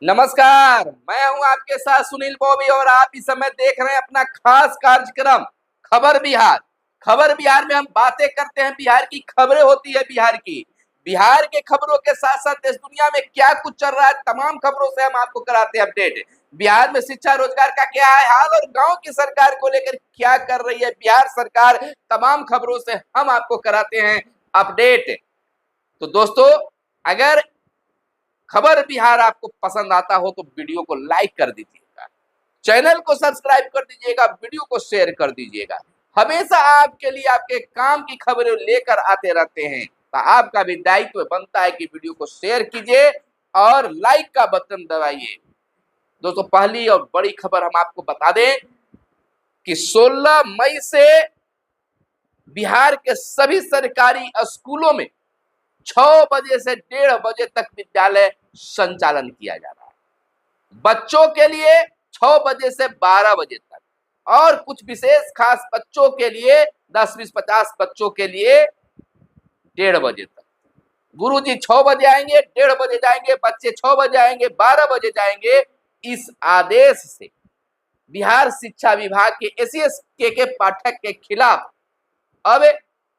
नमस्कार, मैं हूं आपके साथ सुनील बॉबी और आप इस समय देख रहे हैं अपना खास कार्यक्रम खबर बिहार। खबर बिहार में हम बातें करते हैं, बिहार की खबरें होती है बिहार की। बिहार के खबरों के साथ साथ देश दुनिया में क्या कुछ चल रहा है तमाम खबरों से हम आपको कराते हैं अपडेट। बिहार में शिक्षा रोजगार का क्या है हाल और गांव की सरकार को लेकर क्या कर रही है बिहार सरकार, तमाम खबरों से हम आपको कराते हैं अपडेट। तो दोस्तों, अगर खबर बिहार आपको पसंद आता हो तो वीडियो को लाइक कर दीजिएगा, चैनल को सब्सक्राइब कर दीजिएगा, वीडियो को शेयर कर दीजिएगा। हमेशा आपके लिए आपके काम की खबरें लेकर आते रहते हैं, तो आपका भी दायित्व बनता है कि वीडियो को शेयर कीजिए और लाइक का बटन दबाइए। दोस्तों, पहली और बड़ी खबर हम आपको बता दें कि 16 मई से बिहार के सभी सरकारी स्कूलों में 6 बजे से 1:30 बजे तक विद्यालय संचालन किया जा रहा है। बच्चों के लिए 6 बजे से 12 बजे तक और कुछ विशेष खास बच्चों के लिए 10, 20, 50 बच्चों के लिए 1:30 बजे तक। गुरुजी 6 बजे आएंगे, 1:30 बजे जाएंगे, बच्चे 6 बजे आएंगे, 12 बजे जाएंगे। इस आदेश से बिहार शिक्षा विभाग के एसीएस के पाठक के खिलाफ अब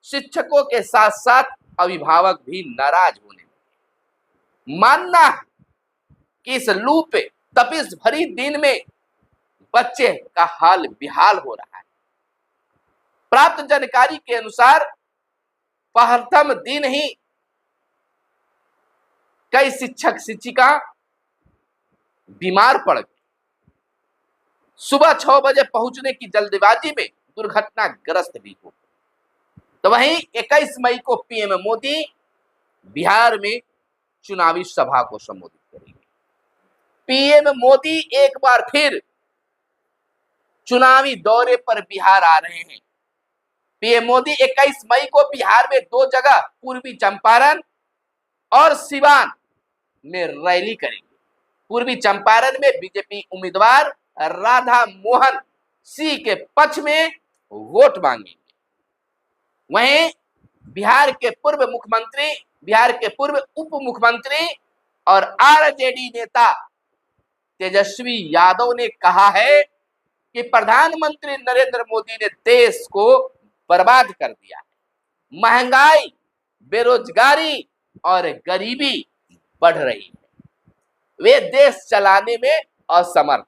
शिक्षकों के साथ साथ अभिभावक भी नाराज होने लगे। मानना है कि इस लू पे तपिश भरी दिन में बच्चे का हाल बेहाल हो रहा है। प्राप्त जानकारी के अनुसार प्रथम दिन ही कई शिक्षक शिक्षिका बीमार पड़ गए। सुबह 6 बजे पहुंचने की जल्दबाजी में दुर्घटनाग्रस्त भी हो। तो वहीं 21 मई को पीएम मोदी बिहार में चुनावी सभा को संबोधित करेंगे। पीएम मोदी एक बार फिर चुनावी दौरे पर बिहार आ रहे हैं। पीएम मोदी 21 मई को बिहार में 2 जगह पूर्वी चंपारण और सिवान में रैली करेंगे। पूर्वी चंपारण में बीजेपी उम्मीदवार राधा मोहन सिंह के पक्ष में वोट मांगेंगे। वहीं बिहार के पूर्व मुख्यमंत्री, बिहार के पूर्व उप मुख्यमंत्री और आरजेडी नेता तेजस्वी यादव ने कहा है कि प्रधानमंत्री नरेंद्र मोदी ने देश को बर्बाद कर दिया है। महंगाई, बेरोजगारी और गरीबी बढ़ रही है, वे देश चलाने में असमर्थ।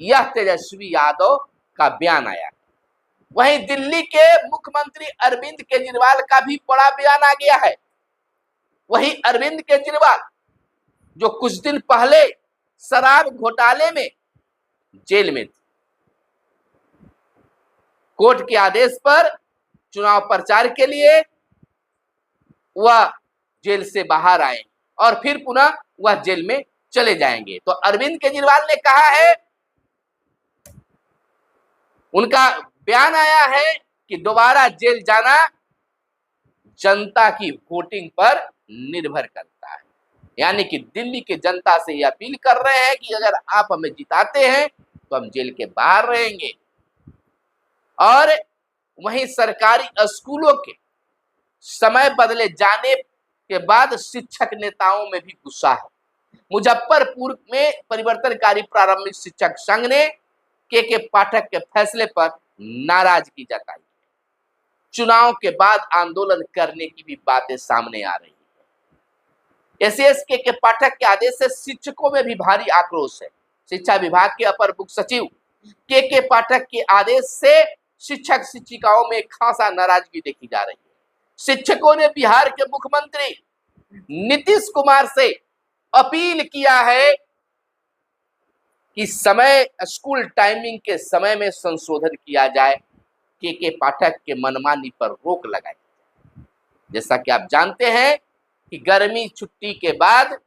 यह तेजस्वी यादव का बयान आया। वहीं दिल्ली के मुख्यमंत्री अरविंद केजरीवाल का भी बड़ा बयान आ गया है। वहीं अरविंद केजरीवाल जो कुछ दिन पहले शराब घोटाले में जेल में थे, कोर्ट के आदेश पर चुनाव प्रचार के लिए वह जेल से बाहर आए और फिर पुनः वह जेल में चले जाएंगे। तो अरविंद केजरीवाल ने कहा है, उनका बयान आया है कि दोबारा जेल जाना जनता की वोटिंग पर निर्भर करता है। यानी कि दिल्ली की जनता से यह अपील कर रहे हैं कि अगर आप हमें जिताते हैं तो हम जेल के बाहर रहेंगे। और वहीं सरकारी स्कूलों के समय बदले जाने के बाद शिक्षक नेताओं में भी गुस्सा है। मुजफ्फरपुर में परिवर्तनकारी प्रारंभिक शिक्षक संघ ने के पाठक के फैसले पर नाराजगी जताई। चुनाव के बाद आंदोलन करने की भी बातें सामने आ रही है। एसीएस के पाठक के आदेश से शिक्षकों में भी भारी आक्रोश है। शिक्षा विभाग के अपर मुख्य सचिव के पाठक के आदेश से शिक्षक शिक्षिकाओं में खासा नाराजगी देखी जा रही है। शिक्षकों ने बिहार के मुख्यमंत्री नीतीश कुमार से अपील किया है कि समय स्कूल टाइमिंग के समय में संशोधन किया जाए, के पाठक के मनमानी पर रोक लगाई जाए। जैसा कि आप जानते हैं कि गर्मी छुट्टी के बाद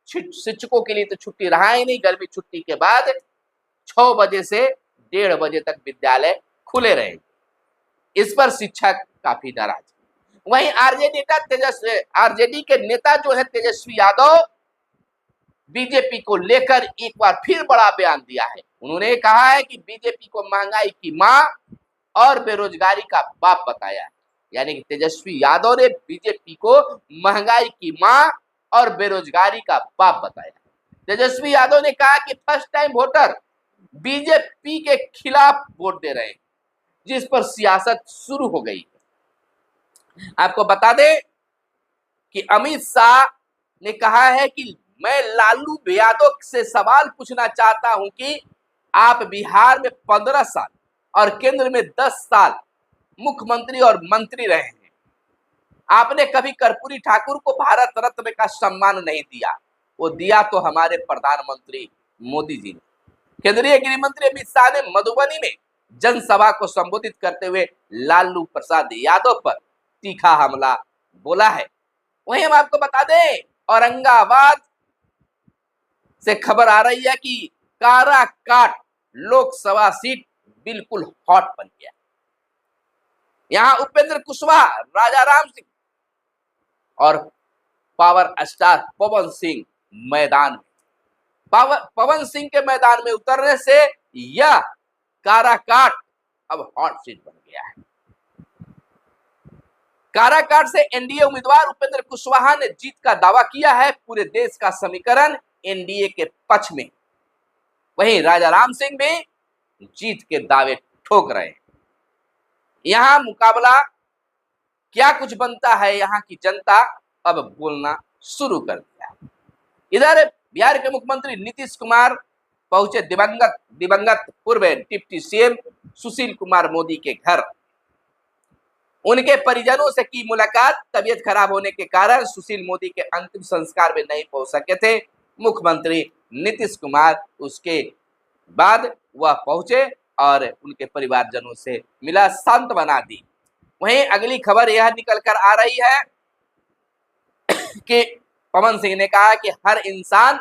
शिक्षकों के लिए तो छुट्टी रहा ही नहीं, गर्मी छुट्टी के बाद 6 बजे से 1:30 बजे तक विद्यालय खुले रहेंगे। इस पर शिक्षक काफी नाराज। वहीं आरजेडी के नेता जो है तेजस्वी यादव, बीजेपी को लेकर एक बार फिर बड़ा बयान दिया है। उन्होंने कहा है कि बीजेपी को महंगाई की मां और बेरोजगारी का बाप बताया है। यानी कि तेजस्वी यादव ने बीजेपी को महंगाई की मां और बेरोजगारी का बाप बताया। तेजस्वी यादव ने कहा कि फर्स्ट टाइम वोटर बीजेपी के खिलाफ वोट दे रहे हैं, जिस पर सियासत शुरू हो गई। आपको बता दें कि अमित शाह ने कहा है कि मैं लालू यादव से सवाल पूछना चाहता हूं कि आप बिहार में 15 साल और केंद्र में 10 साल मुख्यमंत्री और मंत्री रहे हैं, आपने कभी कर्पूरी ठाकुर को भारत रत्न का सम्मान नहीं दिया, वो दिया तो हमारे प्रधानमंत्री मोदी जी ने। केंद्रीय गृह मंत्री अमित शाह ने मधुबनी में जनसभा को संबोधित करते हुए लालू प्रसाद यादव पर तीखा हमला बोला है। वहीं हम आपको बता दें, औरंगाबाद से खबर आ रही है कि काराकाट लोकसभा सीट बिल्कुल हॉट बन गया। यहां उपेंद्र कुशवाहा, राजा राम सिंह और पावर स्टार पवन सिंह मैदान में। पवन सिंह के मैदान में उतरने से यह काराकाट अब हॉट सीट बन गया है। काराकाट से एनडीए उम्मीदवार उपेंद्र कुशवाहा ने जीत का दावा किया है। पूरे देश का समीकरण एनडीए के पक्ष में। वहीं राजा राम सिंह भी जीत के दावे ठोक रहे हैं। यहां मुकाबला क्या कुछ बनता है, यहां की जनता अब बोलना शुरू कर दिया। इधर बिहार के मुख्यमंत्री नीतीश कुमार पहुंचे दिवंगत पूर्व डिप्टी सीएम सुशील कुमार मोदी के घर। उनके परिजनों से की मुलाकात। तबीयत खराब होने के कारण सुशील मोदी के अंतिम संस्कार में नहीं पहुंच सके थे मुख्यमंत्री नीतीश कुमार। उसके बाद वह पहुंचे और उनके परिवारजनों से मिला, सांत्वना दी। वहीं अगली खबर यह निकल कर आ रही है कि पवन सिंह ने कहा कि हर इंसान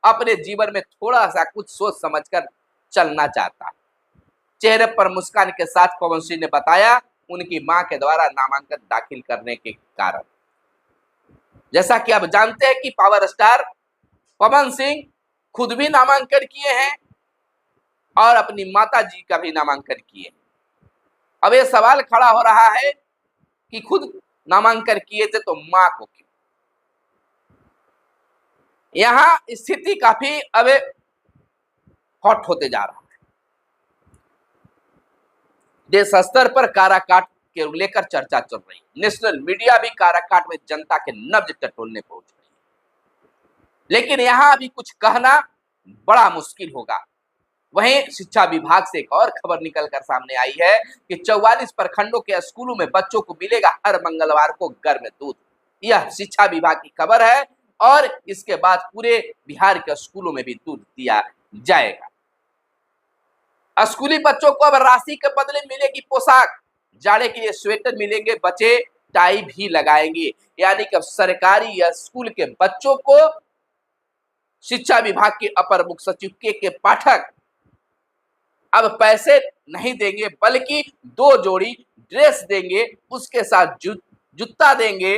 अपने जीवन में थोड़ा सा कुछ सोच समझकर चलना चाहता है। चेहरे पर मुस्कान के साथ पवन सिंह ने बताया उनकी मां के द्वारा नामांकन दाखिल करने के कारण। जैसा कि आप जानते हैं कि पावर स्टार पवन सिंह खुद भी नामांकन किए हैं और अपनी माता जी का भी नामांकन किए। अब ये सवाल खड़ा हो रहा है कि खुद नामांकन किए थे तो मां को क्यों? यहां स्थिति काफी अब हॉट होते जा रहा है। देश स्तर पर काराकाट के लेकर चर्चा चल रही है। नेशनल मीडिया भी काराकाट में जनता के नब्ज टटोलने पहुंच रही है, लेकिन यहां अभी कुछ कहना बड़ा मुश्किल होगा। वहीं शिक्षा विभाग से एक और खबर निकलकर सामने आई है कि 44 प्रखंडों के स्कूलों में बच्चों को मिलेगा हर मंगलवार को गर्म दूध। यह शिक्षा विभाग की खबर है और इसके बाद पूरे बिहार के स्कूलों में भी दूध दिया जाएगा। स्कूली बच्चों को अब राशि के बदले मिलेगी पोशाक। जाड़े के लिए स्वेटर मिलेंगे, बच्चे टाई भी लगाएंगे। यानी कि अब सरकारी या स्कूल के बच्चों को शिक्षा विभाग के अपर मुख्य सचिव के पाठक अब पैसे नहीं देंगे, बल्कि 2 जोड़ी ड्रेस देंगे, उसके साथ जूता देंगे,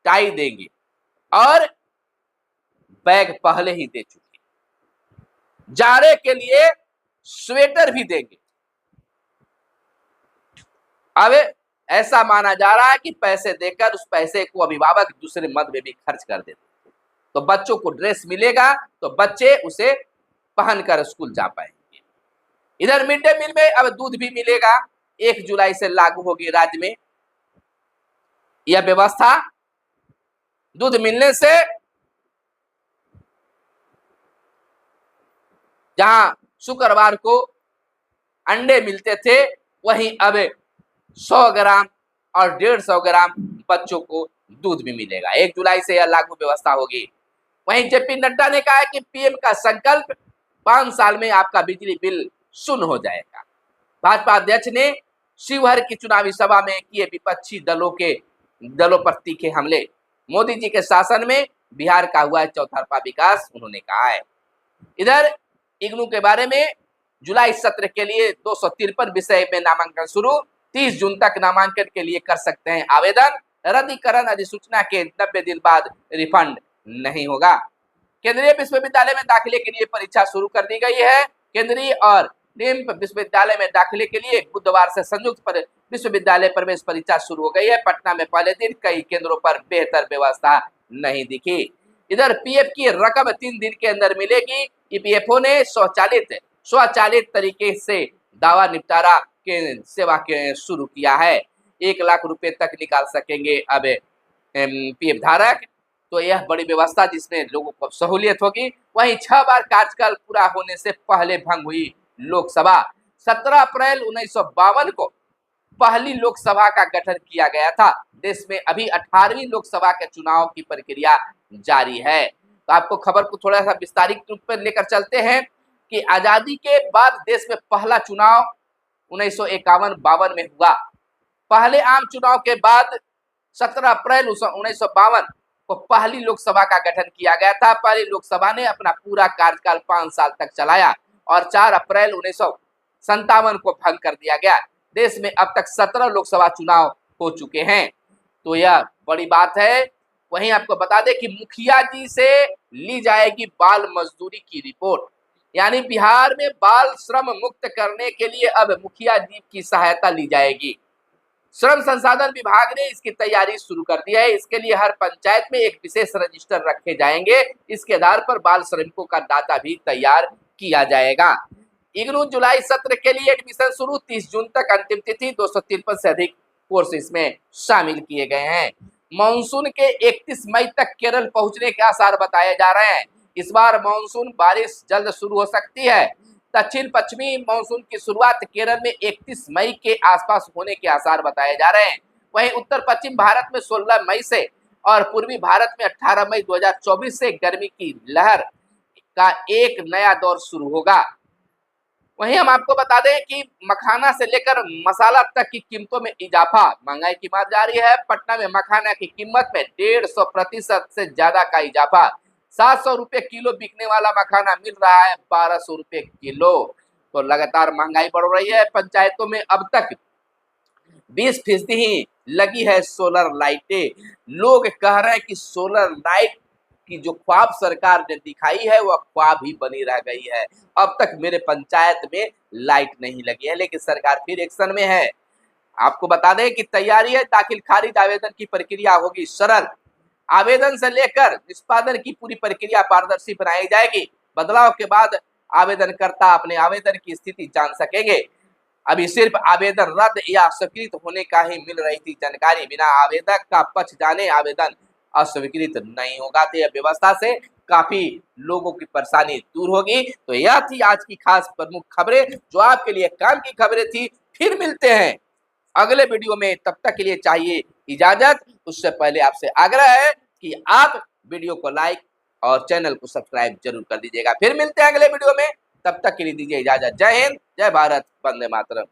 टाई देंगे और बैग पहले ही दे चुके। जाड़े के लिए स्वेटर भी देंगे। अब ऐसा माना जा रहा है कि पैसे देकर उस पैसे को अभिभावक दूसरे मद में भी खर्च कर देते, तो बच्चों को ड्रेस मिलेगा तो बच्चे उसे पहनकर स्कूल जा पाएंगे। इधर मिड डे मील में अब दूध भी मिलेगा। 1 जुलाई से लागू होगी राज्य में यह व्यवस्था। दूध मिलने से जहां शुक्रवार को अंडे मिलते थे, वहीं अब 100 ग्राम और 150 ग्राम बच्चों को दूध भी मिलेगा। 1 जुलाई से यह लागू व्यवस्था होगी। वहीं जेपी नड्डा ने कहा कि पीएम का संकल्प 5 साल में आपका बिजली बिल शून्य हो जाएगा। भाजपा अध्यक्ष ने शिवहर की चुनावी सभा में किए विपक्षी दलों पर तीखे हमले। मोदी जी के शासन में बिहार का हुआ है चौतरफा विकास, उन्होंने कहा है। इधर इग्नू के बारे में जुलाई सत्र के लिए 253 विषय में नामांकन शुरू। 30 जून तक नामांकन के लिए कर सकते हैं आवेदन। रद्दीकरण अधिसूचना के 90 दिन बाद रिफंड नहीं होगा। केंद्रीय विश्वविद्यालय में दाखिले के लिए परीक्षा शुरू कर दी गई है। केंद्रीय और निम्न विश्वविद्यालय में दाखिले के लिए बुधवार से संयुक्त विश्वविद्यालय प्रवेश परीक्षा शुरू हो गई है। पटना में पहले दिन कई केंद्रों पर बेहतर व्यवस्था नहीं दिखी। इधर पीएफ की रकम 3 दिन के अंदर मिलेगी। ईपीएफओ ने स्वचालित तरीके से दावा निपटारा के सेवा के शुरू किया है। 1 लाख रुपए तक निकाल सकेंगे अब पीएफ धारक। तो यह बड़ी व्यवस्था जिसमें लोगों को सहूलियत होगी। वहीं 6 बार कार्यकाल पूरा होने से पहले भंग हुई लोकसभा। 17 अप्रैल 1952 को पहली लोकसभा का गठन किया गया था। देश में अभी 18वीं लोकसभा के चुनाव की प्रक्रिया जारी है। तो आपको खबर को थोड़ा सा विस्तारित रूप में लेकर चलते हैं कि आजादी के बाद देश में पहला चुनाव 1951-52 में हुआ। पहले आम चुनाव के बाद 17 अप्रैल 1952 को पहली लोकसभा का गठन किया गया था। पहली लोकसभा ने अपना पूरा कार्यकाल 5 साल तक चलाया और 4 अप्रैल 1957 को भंग कर दिया गया। देश में अब तक 17 लोकसभा चुनाव हो चुके हैं। तो यह बड़ी बात है। वहीं आपको बता दें कि मुखिया जी से ली जाएगी बाल मजदूरी की रिपोर्ट, यानी बिहार में बाल श्रम मुक्त करने के लिए अब मुखिया जी की सहायता ली जाएगी। श्रम संसाधन विभाग ने इसकी तैयारी शुरू कर दी है। इसके लिए हर पंचायत में एक विशेष रजिस्टर रखे जाएंगे। इसके आधार पर बाल श्रमिकों का डाटा भी तैयार किया जाएगा। इग्नू जुलाई सत्र के लिए एडमिशन शुरू, 30 जून तक अंतिम तिथि। 253 से अधिक कोर्स इसमें शामिल किए गए हैं। मानसून के 31 मई तक केरल पहुंचने के आसार बताए जा रहे हैं। इस बार मानसून बारिश जल्द शुरू हो सकती है। दक्षिण पश्चिमी मानसून की शुरुआत केरल में 31 मई के आसपास होने के आसार बताए जा रहे हैं। वहीं उत्तर पश्चिम भारत में 16 मई से और पूर्वी भारत में 18 मई 2024 से गर्मी की लहर का एक नया दौर शुरू होगा। वहीं हम आपको बता दें कि मखाना से लेकर मसाला तक की कीमतों में इजाफा, महंगाई की बात जारी है। पटना में मखाना की कीमत में 150% से ज्यादा का इजाफा। 700 रुपये किलो बिकने वाला मखाना मिल रहा है 1200 रुपये किलो। तो लगातार महंगाई बढ़ रही है। पंचायतों में अब तक 20% ही लगी है सोलर लाइटें। लोग कह रहे हैं कि सोलर लाइट की जो ख्वाब सरकार ने दिखाई है वह ख्वाब ही बनी रह गई है। अब तक मेरे पंचायत में लाइट नहीं लगी है, लेकिन सरकार फिर एक्शन में है। आपको बता दें कि तैयारी है। दाखिल खारिज आवेदन की प्रक्रिया होगी सरल। आवेदन से लेकर निष्पादन की पूरी प्रक्रिया पारदर्शी बनाई जाएगी। बदलाव के बाद आवेदनकर्ता अपने आवेदन की स्थिति जान सकेंगे। अभी सिर्फ आवेदन रद्द या अस्वीकृत होने का ही मिल रही थी जानकारी। बिना आवेदक का पक्ष जाने आवेदन अस्वीकृत नहीं होगा। तो यह व्यवस्था से काफी लोगों की परेशानी दूर होगी। तो यह थी आज की खास प्रमुख खबरें जो आपके लिए काम की खबरें थी। फिर मिलते हैं अगले वीडियो में। तब तक के लिए चाहिए इजाजत। उससे पहले आपसे आग्रह है कि आप वीडियो को लाइक और चैनल को सब्सक्राइब जरूर कर दीजिएगा। फिर मिलते हैं अगले वीडियो में। तब तक के लिए दीजिए इजाजत। जय हिंद, जय भारत, वंदे मातरम।